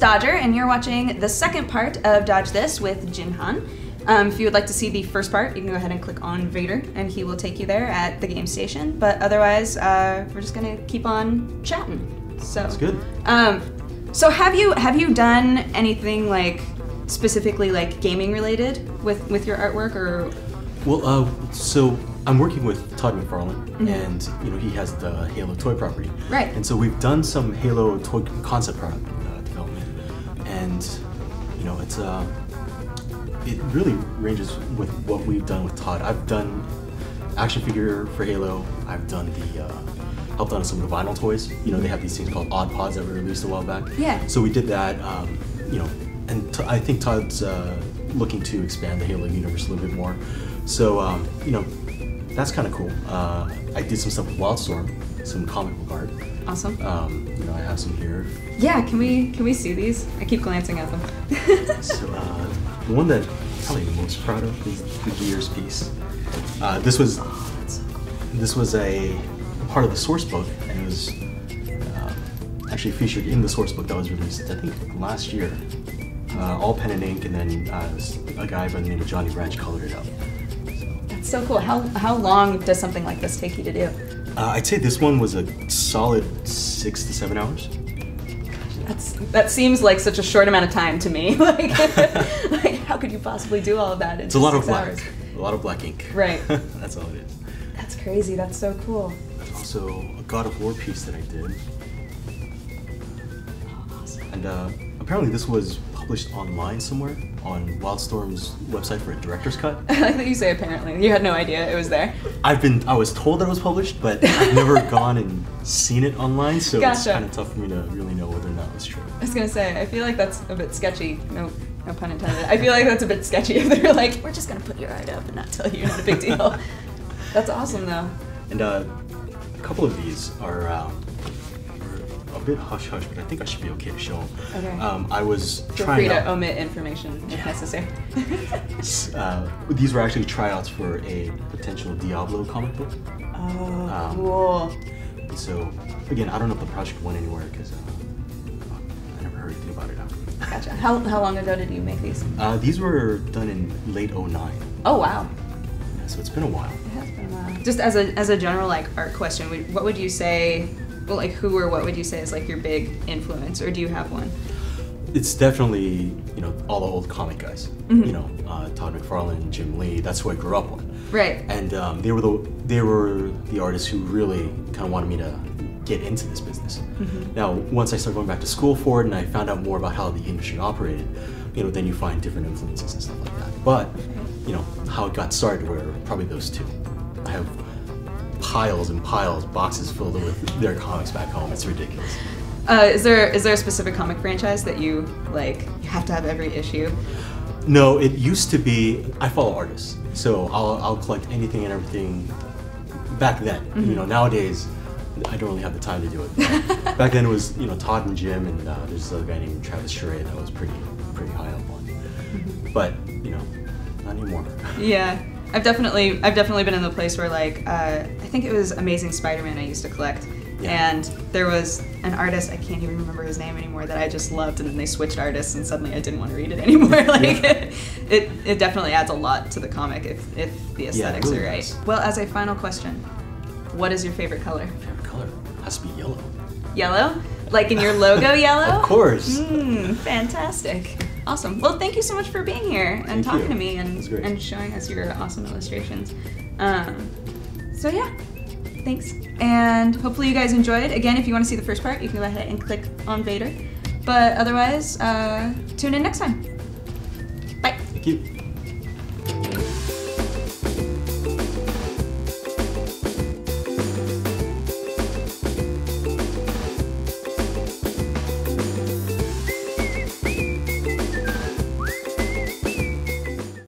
Dodger, and you're watching the second part of Dodge This with Jin Han. If you would like to see the first part, you can go ahead and click on Vader, and he will take you there at the game station. But otherwise, we're just gonna keep on chatting. So that's good. So have you done anything like specifically like gaming related with your artwork, or? Well, so I'm working with Todd McFarlane, and you know he has the Halo toy property, right? And so we've done some Halo toy concept product development, and you know it's it really ranges with what we've done with Todd. I've done action figure for Halo. I've done the helped on some of the vinyl toys. You know they have these things called Odd Pods that were released a while back. Yeah. So we did that. You know, and I think Todd's looking to expand the Halo universe a little bit more. So you know. That's kind of cool. I did some stuff with Wildstorm, some comic book art. Awesome. You know, I have some here. Yeah, can we see these? I keep glancing at them. So the one that I'm probably the most proud of is the Gears piece. This was this was a part of the source book, and it was actually featured in the source book that was released, I think, last year. All pen and ink, and then a guy by the name of Johnny Branch colored it up. So cool. How long does something like this take you to do? I'd say this one was a solid 6 to 7 hours. That seems like such a short amount of time to me. like how could you possibly do all of that in it's a lot of 6 black. hours? A lot of black ink. Right. That's all it is. That's crazy. That's so cool. Also, a God of War piece that I did. Oh, awesome. And apparently this was published online somewhere on Wildstorm's website for a director's cut. I like that you say apparently. You had no idea it was there. I was told that it was published, but I've never gone and seen it online, so Gotcha. it's kind of tough for me to really know whether or not it was true. I was gonna say, I feel like that's a bit sketchy. No pun intended. I feel like that's a bit sketchy if they're like, we're just gonna put your art up and not tell you, not a big deal. That's awesome though. And a couple of these are a bit hush-hush, but I think I should be okay to show them. Okay. I was Feel trying free out... to omit information if necessary. These were actually tryouts for a potential Diablo comic book. Oh, cool. So, again, I don't know if the project went anywhere because I never heard anything about it after. Gotcha. How long ago did you make these? These were done in late '09. Oh, wow. Yeah, so it's been a while. It has been a while. Just as a general like art question, what would you say? Well, like who or what would you say is like your big influence, or do you have one? It's definitely, you know, all the old comic guys. You know, Todd McFarlane, Jim Leigh. That's who I grew up on. Right. And they were the artists who really kind of wanted me to get into this business. Now, once I started going back to school for it, and I found out more about how the industry operated, you know, then you find different influences and stuff like that. But you know, how it got started were probably those two. I have piles and piles, boxes filled with their comics back home. It's ridiculous. Is there a specific comic franchise that you like? You have to have every issue. No, it used to be. I follow artists, so I'll collect anything and everything. Back then, you know, nowadays I don't really have the time to do it. Back then it was, you know, Todd and Jim, and there's this other guy named Travis Schroeder that was pretty high up on. But you know, not anymore. Yeah. I've definitely been in the place where like I think it was Amazing Spider-Man I used to collect, and there was an artist, I can't even remember his name anymore, that I just loved, and then they switched artists and suddenly I didn't want to read it anymore. Like it definitely adds a lot to the comic if the aesthetics really are right. does. Well, as a final question, what is your favorite color? Favorite color has to be yellow. Yellow? Like in your logo yellow? Of course. Fantastic. Awesome. Well, thank you so much for being here and talking to me and showing us your awesome illustrations. So yeah, thanks. And hopefully you guys enjoyed. Again, if you want to see the first part, you can go ahead and click on Vader. But otherwise, tune in next time. Bye. Thank you.